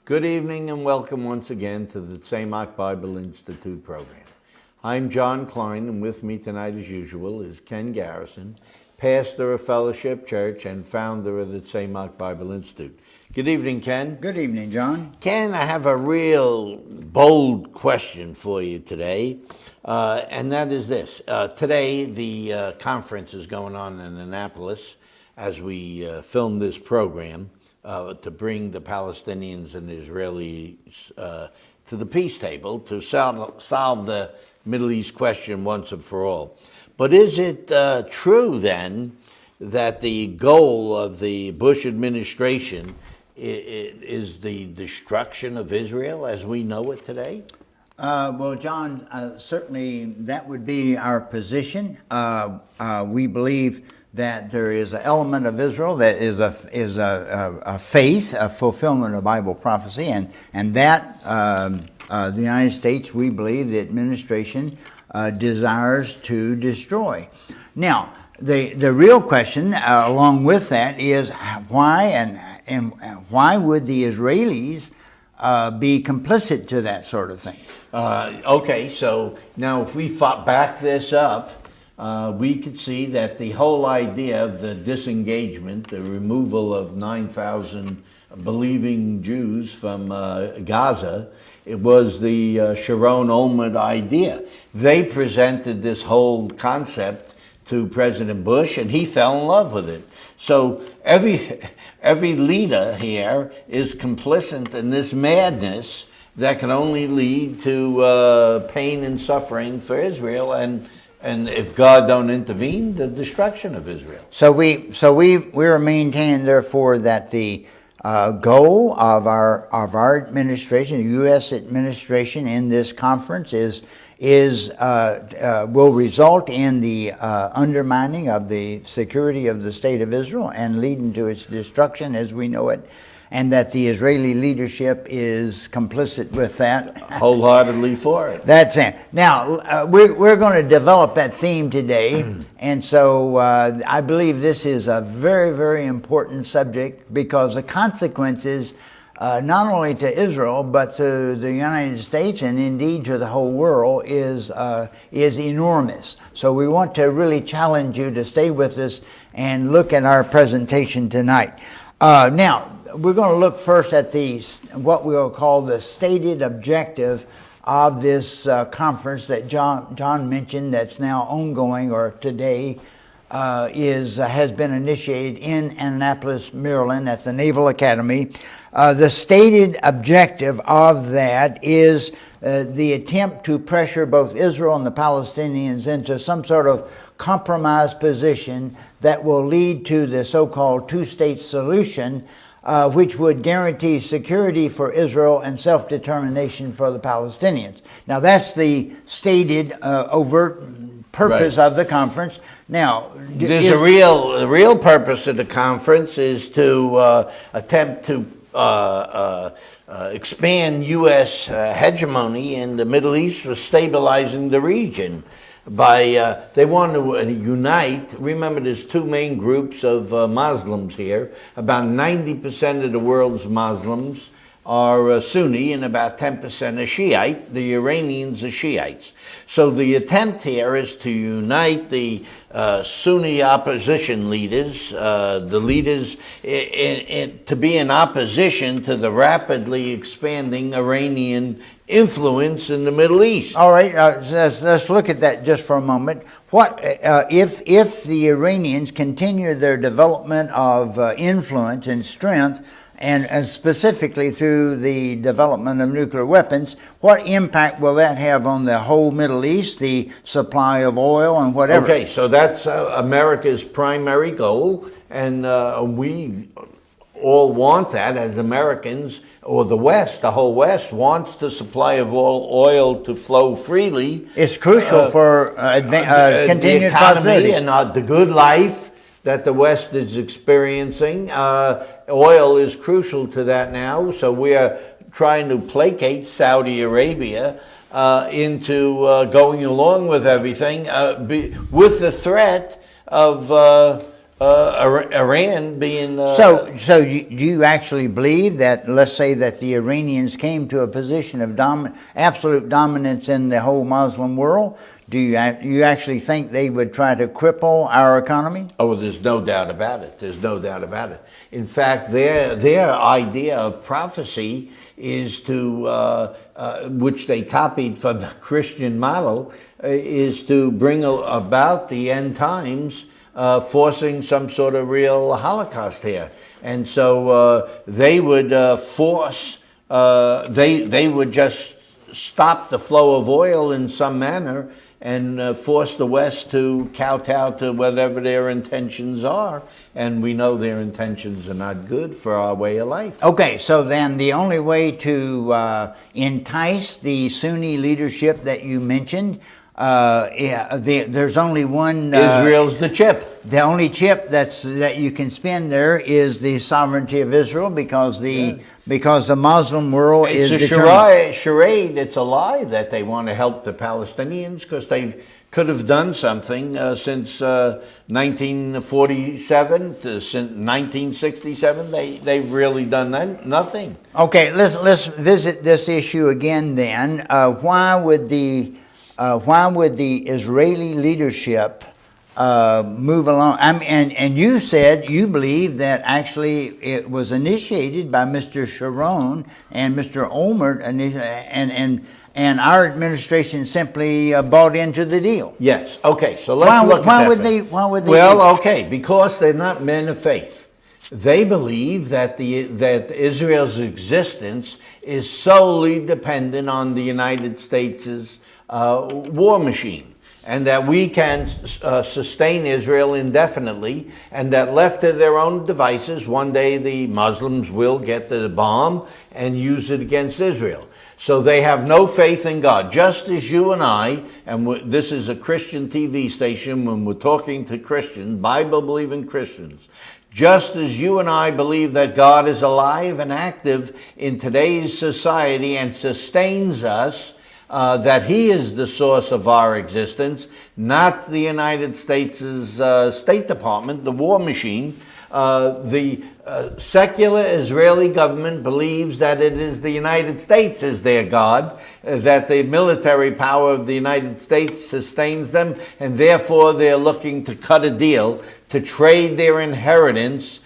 Good evening and welcome once again to the Tzemach Bible Institute program. I'm John Klein, and with me tonight as usual is Ken Garrison, pastor of Fellowship Church and founder of the Tzemach Bible Institute. Good evening, Ken. Good evening, John. Ken, I have a real bold question for you today, and that is this. Today the conference is going on in Annapolis as we film this program. To bring the Palestinians and Israelis to the peace table to solve the Middle East question once and for all. But is it true then that the goal of the Bush administration is the destruction of Israel as we know it today? Well, John, certainly that would be our position. We believe that there is an element of Israel that is a faith, a fulfillment of Bible prophecy, and that the United States, we believe, the administration desires to destroy. Now, the real question along with that is why and why would the Israelis be complicit to that sort of thing? Okay, so now if we back this up, we could see that the whole idea of the disengagement, the removal of 9,000 believing Jews from Gaza, it was the Sharon Olmert idea. They presented this whole concept to President Bush, and he fell in love with it. So every leader here is complicit in this madness that can only lead to pain and suffering for Israel, and if God don't intervene, the destruction of Israel. So we are maintaining, therefore, that the goal of our administration, the U.S. administration, in this conference will result in the undermining of the security of the state of Israel and leading to its destruction as we know it, and that the Israeli leadership is complicit with that. Wholeheartedly for it. That's it. Now, we're going to develop that theme today, and so I believe this is a very, very important subject because the consequences, not only to Israel, but to the United States and indeed to the whole world, is enormous. So we want to really challenge you to stay with us and look at our presentation tonight. Now, we're going to look first at what we'll call the stated objective of this conference that John mentioned, that's now ongoing, or today has been initiated in Annapolis, Maryland, at the Naval Academy. The stated objective of that is the attempt to pressure both Israel and the Palestinians into some sort of compromise position that will lead to the so-called two-state solution, which would guarantee security for Israel and self-determination for the Palestinians. Now, that's the stated overt purpose of the conference. Now, the real purpose of the conference is to attempt to expand U.S. hegemony in the Middle East for stabilizing the region. They want to unite. Remember, there's two main groups of Muslims here. About 90% of the world's Muslims are Sunni and about 10% are Shiite. The Iranians are Shiites. So the attempt here is to unite the Sunni opposition leaders, the leaders to be in opposition to the rapidly expanding Iranian influence in the Middle East. All right, let's look at that just for a moment. What if the Iranians continue their development of influence and strength, and specifically through the development of nuclear weapons, what impact will that have on the whole Middle East, the supply of oil and whatever? Okay, so that's America's primary goal, and we all want that as Americans, or the West, the whole West wants the supply of oil to flow freely. It's crucial for continued the economy prosperity and the good life that the West is experiencing. Oil is crucial to that now, so we are trying to placate Saudi Arabia into going along with everything, with the threat of Iran being... So do you actually believe that, let's say that the Iranians came to a position of absolute dominance in the whole Muslim world? Do you actually think they would try to cripple our economy? Oh, there's no doubt about it. There's no doubt about it. In fact, their idea of prophecy is to, which they copied from the Christian model, is to bring about the end times, forcing some sort of real Holocaust here. And so they would force, they would just stop the flow of oil in some manner and force the West to kowtow to whatever their intentions are. And we know their intentions are not good for our way of life. Okay, so then the only way to entice the Sunni leadership that you mentioned, there's only one... Israel's the chip. The only chip that you can spin there is the sovereignty of Israel, because the Muslim world is a charade. It's a lie that they want to help the Palestinians, because they could have done something since 1947 to since 1967. They've really done nothing. Okay, let's visit this issue again. Then, why would the Israeli leadership move along? And you said you believe that actually it was initiated by Mr. Sharon and Mr. Olmert, and our administration simply bought into the deal. Yes. Okay. So let's look at that. Why would they? Well, okay, because they're not men of faith. They believe that that Israel's existence is solely dependent on the United States' war machine, and that we can sustain Israel indefinitely, and that left to their own devices, one day the Muslims will get the bomb and use it against Israel. So they have no faith in God, just as you and I, and this is a Christian TV station when we're talking to Christians, Bible-believing Christians, just as you and I believe that God is alive and active in today's society and sustains us, that he is the source of our existence, not the United States' State Department, the war machine. The secular Israeli government believes that it is the United States is their God, that the military power of the United States sustains them, and therefore they're looking to cut a deal to trade their inheritance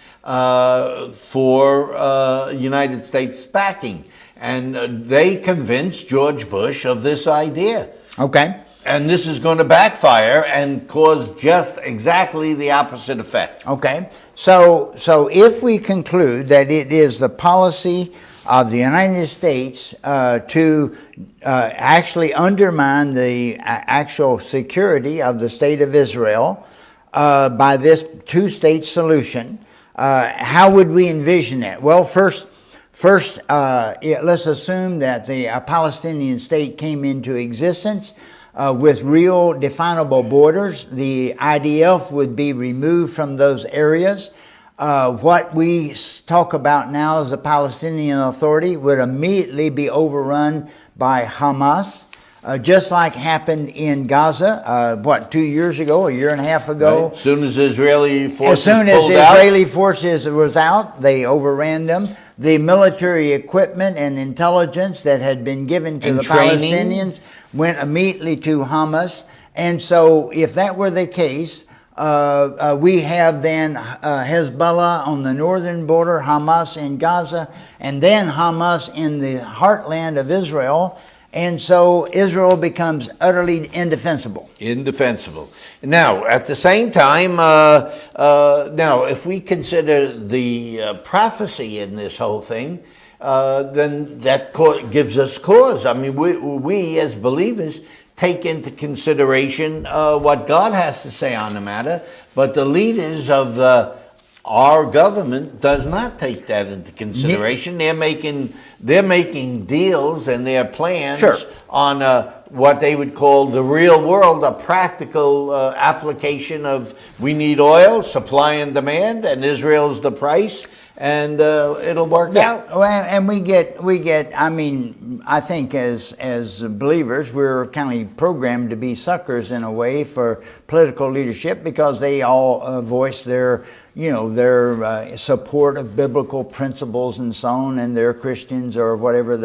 for United States backing. And they convinced George Bush of this idea. Okay. And this is going to backfire and cause just exactly the opposite effect. Okay. So if we conclude that it is the policy of the United States to actually undermine the actual security of the state of Israel by this two-state solution, how would we envision that? Well, First, let's assume that the Palestinian state came into existence with real definable borders. The IDF would be removed from those areas. What we talk about now as the Palestinian Authority would immediately be overrun by Hamas, just like happened in Gaza, 2 years ago, a year and a half ago. Right. As soon as Israeli forces was out, they overran them. The military equipment and intelligence that had been given to the Palestinians went immediately to Hamas. And so if that were the case, we have then Hezbollah on the northern border, Hamas in Gaza, and then Hamas in the heartland of Israel. And so Israel becomes utterly indefensible. Indefensible. Now, at the same time, now, if we consider the prophecy in this whole thing, then that gives us cause. I mean, we as believers take into consideration what God has to say on the matter, but the leaders of our government does not take that into consideration. They're making deals and their plans on what they would call the real world, a practical application of we need oil, supply and demand, and Israel's the price. and it'll work out. Well, and we get. I mean, I think as believers, we're kind of programmed to be suckers in a way for political leadership because they all voice their support of biblical principles and so on, and they're Christians or whatever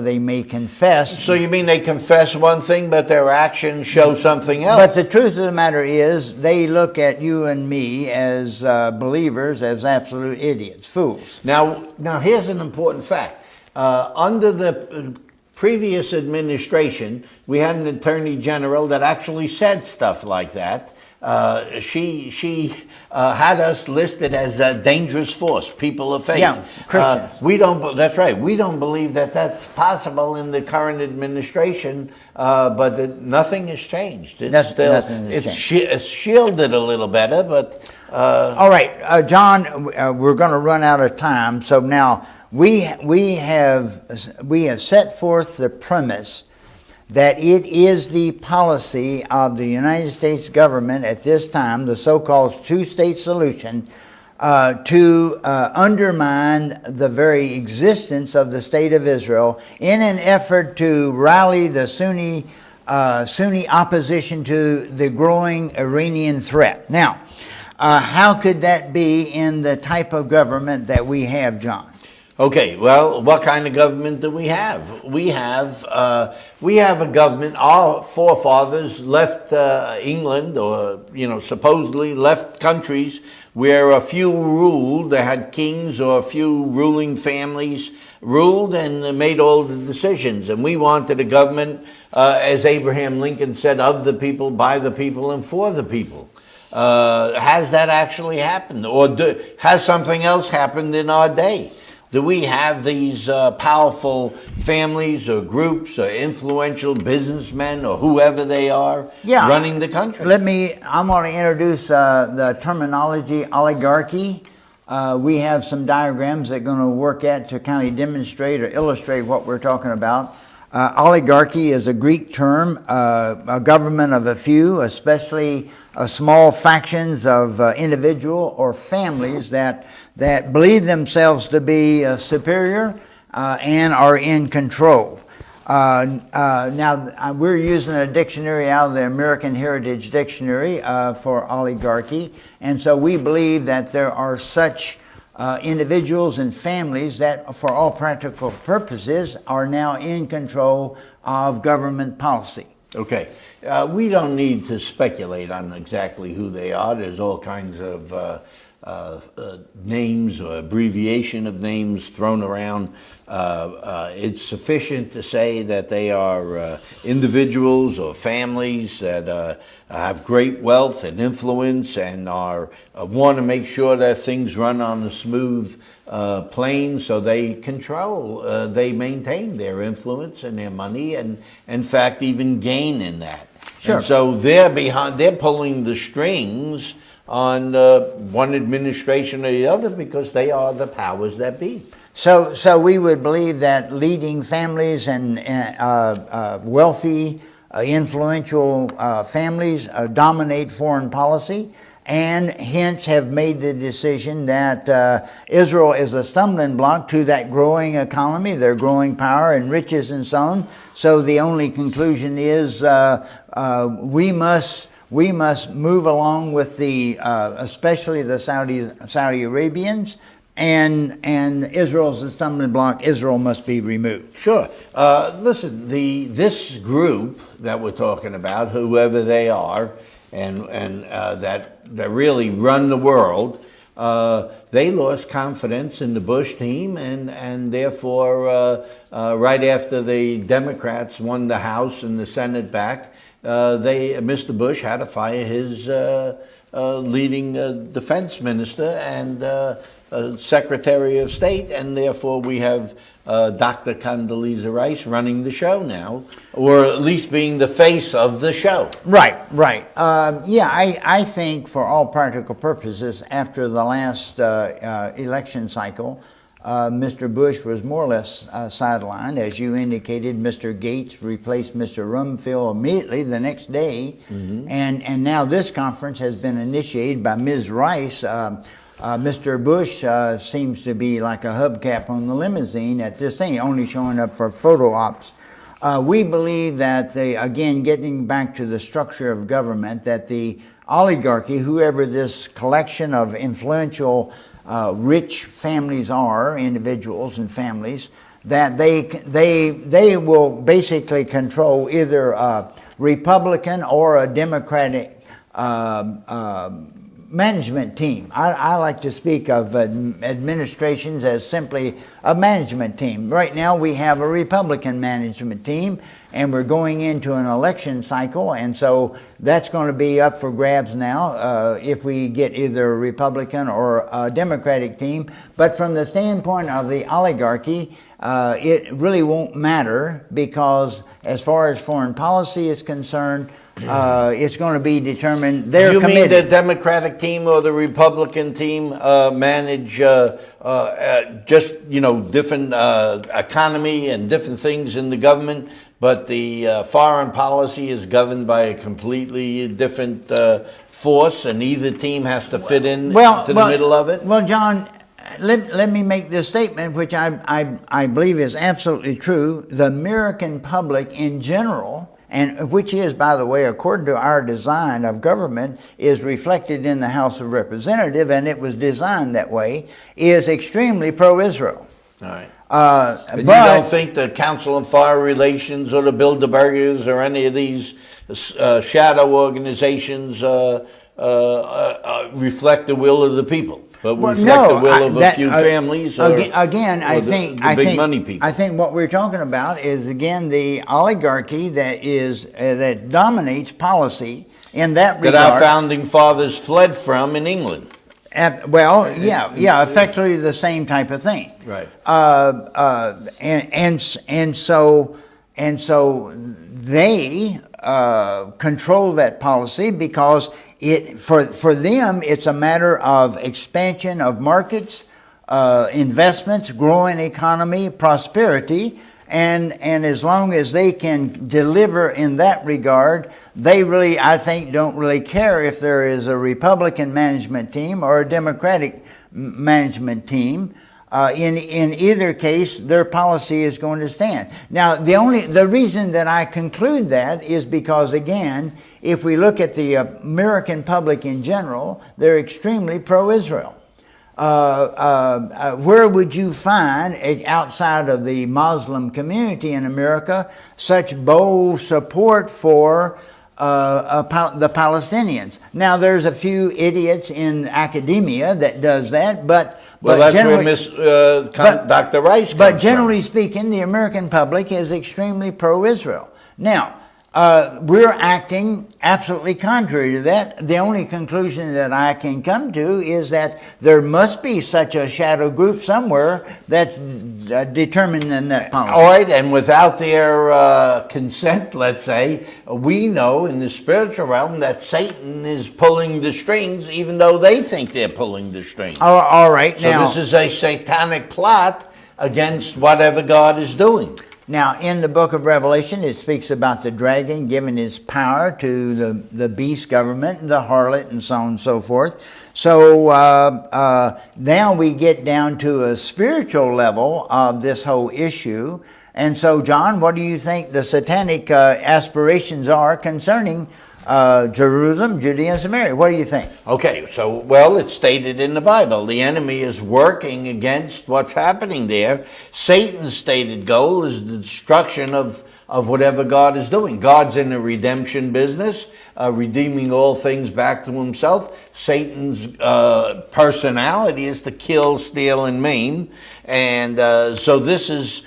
they may confess. So you mean they confess one thing, but their actions show something else? But the truth of the matter is, they look at you and me as believers as absolute idiots, fools. Now here's an important fact. Under the previous administration, we had an attorney general that actually said stuff like that. She had us listed as a dangerous force, people of faith. Yeah, Christians. That's right. We don't believe that that's possible in the current administration, but nothing has changed. It's shielded a little better, but... All right, John, we're going to run out of time. So now we have set forth the premise that it is the policy of the United States government at this time, the so-called two-state solution, to undermine the very existence of the state of Israel in an effort to rally the Sunni opposition to the growing Iranian threat. Now, how could that be in the type of government that we have, John? Okay, well, what kind of government do we have? We have a government. Our forefathers left England, or supposedly left countries where a few ruled. They had kings or a few ruling families ruled and made all the decisions. And we wanted a government, as Abraham Lincoln said, of the people, by the people, and for the people. Has that actually happened, or has something else happened in our day? Do we have these powerful families or groups or influential businessmen or whoever they are running the country? I'm going to introduce the terminology oligarchy. We have some diagrams that are going to work at to kind of demonstrate or illustrate what we're talking about. Oligarchy is a Greek term, a government of a few, especially small factions of individual or families that believe themselves to be superior and are in control. Now, we're using a dictionary out of the American Heritage Dictionary for oligarchy, and so we believe that there are such individuals and families that, for all practical purposes, are now in control of government policy. Okay. We don't need to speculate on exactly who they are. There's all kinds of names or abbreviation of names thrown around. It's sufficient to say that they are individuals or families that have great wealth and influence and want to make sure that things run on a smooth plane, so they they maintain their influence and their money, and in fact even gain in that. Sure. And so they're pulling the strings on one administration or the other because they are the powers that be. So we would believe that leading families and wealthy, influential families dominate foreign policy, and hence have made the decision that Israel is a stumbling block to that growing economy, their growing power and riches and so on. So the only conclusion is we must move along with especially the Saudi Arabians, and Israel's a stumbling block. Israel must be removed. Sure. Listen, this group that we're talking about, whoever they are, and that really run the world, they lost confidence in the Bush team, and therefore, right after the Democrats won the House and the Senate back, Mr. Bush had to fire his leading defense minister and Secretary of State, and therefore we have Dr. Condoleezza Rice running the show now, or at least being the face of the show. Right. I think for all practical purposes, after the last election cycle, Mr. Bush was more or less sidelined. As you indicated, Mr. Gates replaced Mr. Rumsfeld immediately the next day. Mm-hmm. And now this conference has been initiated by Ms. Rice. Mr. Bush seems to be like a hubcap on the limousine at this thing, only showing up for photo ops. We believe that, again, getting back to the structure of government, that the oligarchy, whoever this collection of influential, rich families are, individuals and families, that they will basically control either a Republican or a Democratic management team. I like to speak of administrations as simply a management team. Right now we have a Republican management team, and we're going into an election cycle, and so that's going to be up for grabs now if we get either a Republican or a Democratic team. But from the standpoint of the oligarchy, it really won't matter, because as far as foreign policy is concerned, it's going to be determined. They're committed. You mean the Democratic team or the Republican team manage just, different economy and different things in the government, but the foreign policy is governed by a completely different force, and either team has to fit in to the middle of it? Well, John, let me make this statement, which I believe is absolutely true. The American public in general, and which is, by the way, according to our design of government, is reflected in the House of Representatives, and it was designed that way, is extremely pro-Israel. All right. And you don't think the Council on Foreign Relations or the Bilderbergers or any of these shadow organizations reflect the will of the people, but reflect the will of a few families? I think big money people. I think what we're talking about is, again, the oligarchy that dominates policy in that regard. That our founding fathers fled from in England. Effectively the same type of thing. Right. And so they control that policy, because for them it's a matter of expansion of markets, investments, growing economy, prosperity, and as long as they can deliver in that regard, they really, I think, don't really care if there is a Republican management team or a Democratic management team. In either case, their policy is going to stand. Now, the reason that I conclude that is because, again, if we look at the American public in general, they're extremely pro-Israel. Where would you find, outside of the Muslim community in America, such bold support for the Palestinians? Now, there's a few idiots in academia that does that, but that's where Dr. Rice comes But generally speaking, the American public is extremely pro-Israel. Now, we're acting absolutely contrary to that. The only conclusion that I can come to is that there must be such a shadow group somewhere that's determining that policy. All right, and without their consent, let's say, we know in the spiritual realm that Satan is pulling the strings, even though they think they're pulling the strings. All right, so this is a satanic plot against whatever God is doing. Now, in the book of Revelation, it speaks about the dragon giving his power to the beast government and the harlot and so on and so forth. So now we get down to a spiritual level of this whole issue. And so, John, what do you think the satanic aspirations are concerning Jerusalem, Judea, and Samaria? What do you think? Okay, so, well, it's stated in the Bible. The enemy is working against what's happening there. Satan's stated goal is the destruction of whatever God is doing. God's in the redemption business, redeeming all things back to himself. Satan's personality is to kill, steal, and maim. And so this is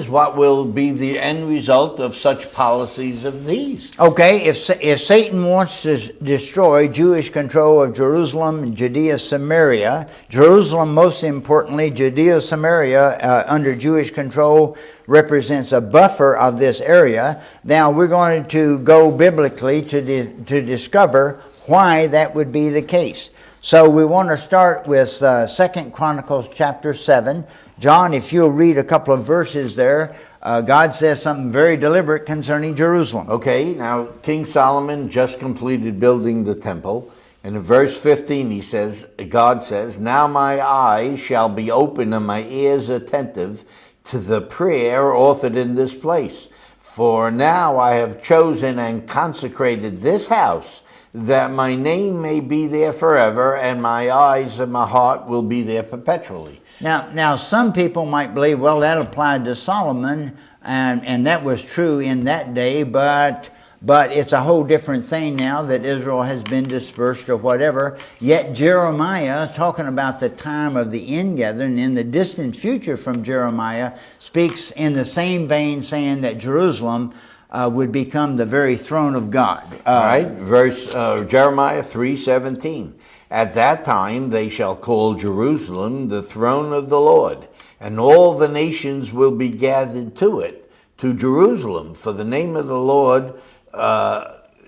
what will be the end result of such policies of these. Okay, if Satan wants to destroy Jewish control of Jerusalem, Judea, Samaria, Jerusalem, most importantly, Judea, Samaria, under Jewish control, represents a buffer of this area. Now we're going to go biblically to discover why that would be the case. So we want to start with 2 Chronicles chapter 7. John, if you'll read a couple of verses there, God says something very deliberate concerning Jerusalem. Okay, now King Solomon just completed building the temple. And in verse 15, he says, God says, now my eyes shall be open and my ears attentive to the prayer offered in this place. For now I have chosen and consecrated this house, that my name may be there forever, and my eyes and my heart will be there perpetually. Now, some people might believe, well, that applied to Solomon, and that was true in that day, but it's a whole different thing now that Israel has been dispersed or whatever. Yet Jeremiah, talking about the time of the ingathering in the distant future from Jeremiah, speaks in the same vein, saying that Jerusalem would become the very throne of God. Right, Jeremiah 3:17. At that time they shall call Jerusalem the throne of the Lord, and all the nations will be gathered to it, to Jerusalem, for the name of the Lord,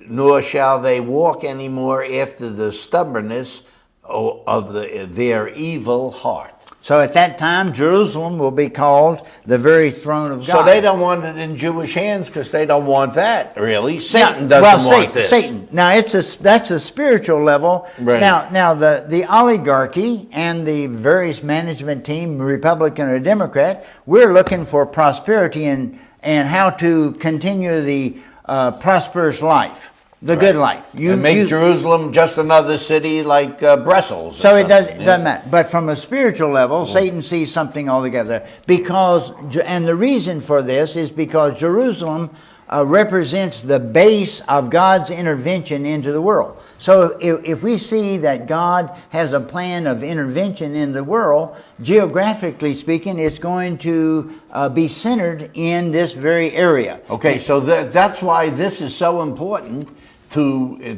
nor shall they walk any more after the stubbornness of their evil heart. So at that time, Jerusalem will be called the very throne of God. So they don't want it in Jewish hands because they don't want that, really. Satan doesn't want this. Satan. Now, that's a spiritual level. Right. Now the oligarchy and the various management team, Republican or Democrat, we're looking for prosperity and how to continue the prosperous life. The good life. Make Jerusalem just another city like Brussels. So it doesn't matter. But from a spiritual level, Satan sees something altogether. And the reason for this is because Jerusalem represents the base of God's intervention into the world. So if we see that God has a plan of intervention in the world, geographically speaking, it's going to be centered in this very area. Okay, so that's why this is so important to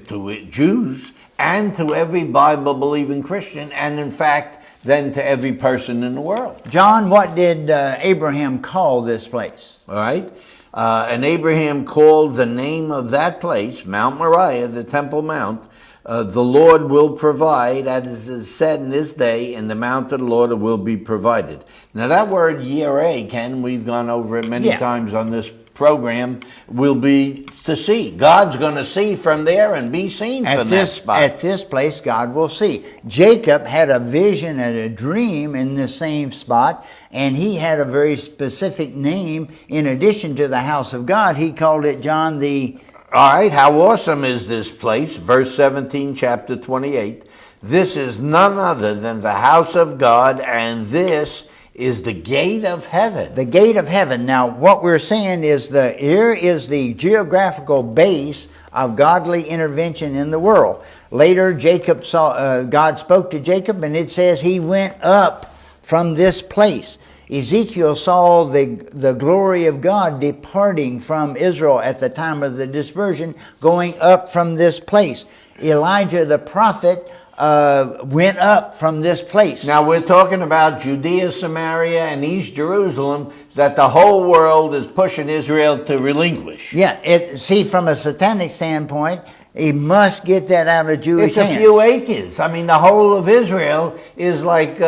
Jews and to every Bible-believing Christian, and in fact, then to every person in the world. John, what did Abraham call this place? All right. And Abraham called the name of that place, Mount Moriah, the Temple Mount, the Lord will provide, as is said in this day, in the mount of the Lord it will be provided. Now that word Yireh, Ken, we've gone over it many times on this program, will be to see. God's going to see from there and be seen from that spot. At this place, God will see. Jacob had a vision and a dream in the same spot, and he had a very specific name. In addition to the house of God, he called it, John, the... All right, how awesome is this place? Verse 17, chapter 28. This is none other than the house of God, and this is the gate of heaven. The gate of heaven. Now, what we're saying is here is the geographical base of godly intervention in the world. Later, God spoke to Jacob, and it says he went up from this place. Ezekiel saw the glory of God departing from Israel at the time of the dispersion, going up from this place. Elijah the prophet went up from this place. Now we're talking about Judea, Samaria, and East Jerusalem that the whole world is pushing Israel to relinquish. Yeah, see, from a satanic standpoint, he must get that out of Jewish hands. It's a few acres. I mean, the whole of Israel is like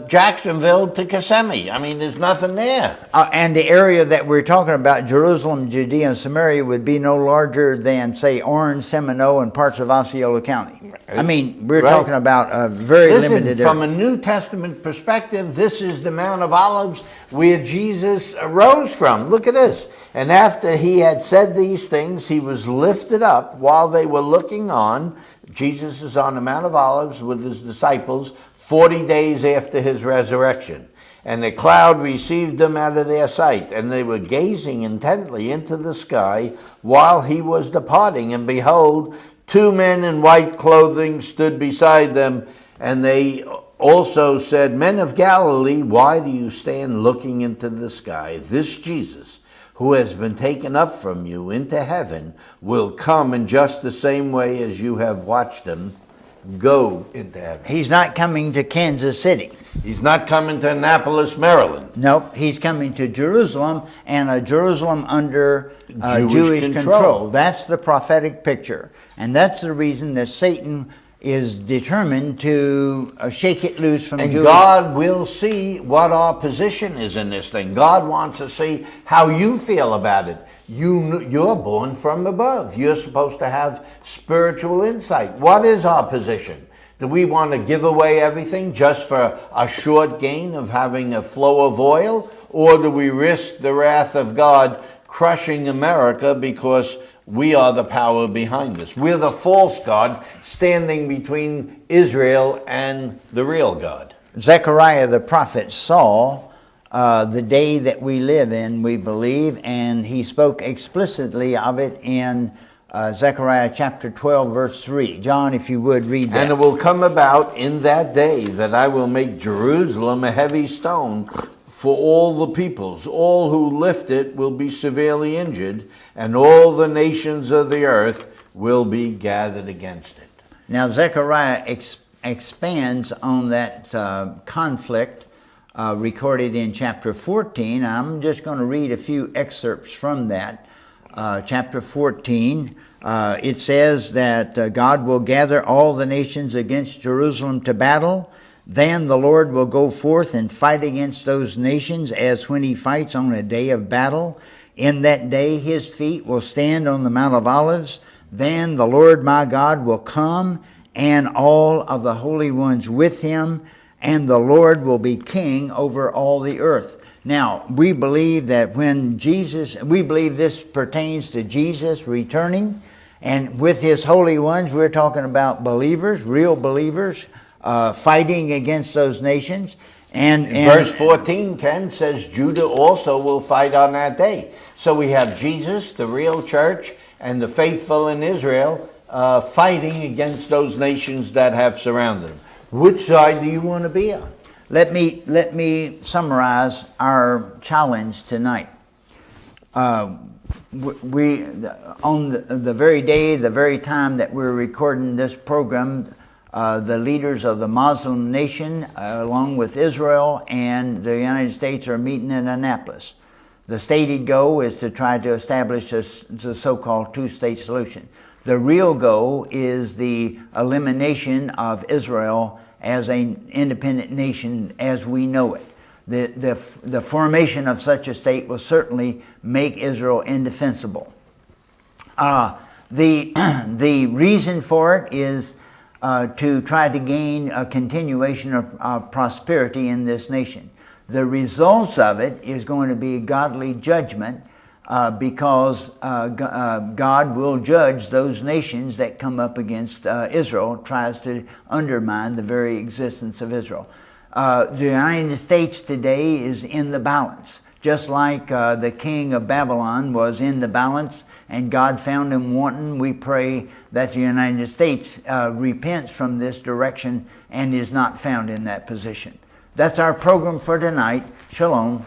Jacksonville to Kissimmee. I mean, there's nothing there. And the area that we're talking about, Jerusalem, Judea, and Samaria, would be no larger than, say, Orange, Seminole, and parts of Osceola County. I mean, we're talking about a very limited area. From a New Testament perspective, this is the Mount of Olives where Jesus arose from. Look at this. And after he had said these things, he was lifted up while they were looking on. Jesus is on the Mount of Olives with his disciples 40 days after his resurrection. And the cloud received them out of their sight, and they were gazing intently into the sky while he was departing. And behold, 2 men in white clothing stood beside them, and they also said, Men of Galilee, why do you stand looking into the sky? This Jesus, who has been taken up from you into heaven, will come in just the same way as you have watched him go into heaven. He's not coming to Kansas City. He's not coming to Annapolis, Maryland. Nope, he's coming to Jerusalem, and a Jerusalem under Jewish control. That's the prophetic picture. And that's the reason that Satan is determined to shake it loose from And Jewish. God will see what our position is in this thing. God wants to see how you feel about it. You're born from above. You're supposed to have spiritual insight. What is our position? Do we want to give away everything just for a short gain of having a flow of oil? Or do we risk the wrath of God crushing America because we are the power behind this? We're the false God standing between Israel and the real God. Zechariah the prophet saw the day that we live in, we believe, and he spoke explicitly of it in Zechariah chapter 12, verse 3. John, if you would read that. And it will come about in that day that I will make Jerusalem a heavy stone for all the peoples. All who lift it will be severely injured, and all the nations of the earth will be gathered against it. Now, Zechariah expands on that conflict recorded in chapter 14. I'm just going to read a few excerpts from that. Chapter 14, it says that God will gather all the nations against Jerusalem to battle. Then the Lord will go forth and fight against those nations as when he fights on a day of battle. In that day his feet will stand on the Mount of Olives. Then the Lord my God will come, and all of the holy ones with him, and the Lord will be king over all the earth. Now, we believe that we believe this pertains to Jesus returning, and with his holy ones, we're talking about believers, real believers, fighting against those nations. And verse 14, Ken, says Judah also will fight on that day. So we have Jesus, the real church, and the faithful in Israel fighting against those nations that have surrounded them. Which side do you want to be on? Let me summarize our challenge tonight. We on the very day, the very time that we're recording this program, the leaders of the Muslim nation, along with Israel and the United States, are meeting in Annapolis. The stated goal is to try to establish the so-called two-state solution. The real goal is the elimination of Israel as an independent nation as we know it. The formation of such a state will certainly make Israel indefensible. The reason for it is to try to gain a continuation of prosperity in this nation. The results of it is going to be godly judgment because God will judge those nations that come up against Israel, tries to undermine the very existence of Israel. The United States today is in the balance, just like the king of Babylon was in the balance and God found him wanting. We pray that the United States repents from this direction and is not found in that position. That's our program for tonight. Shalom.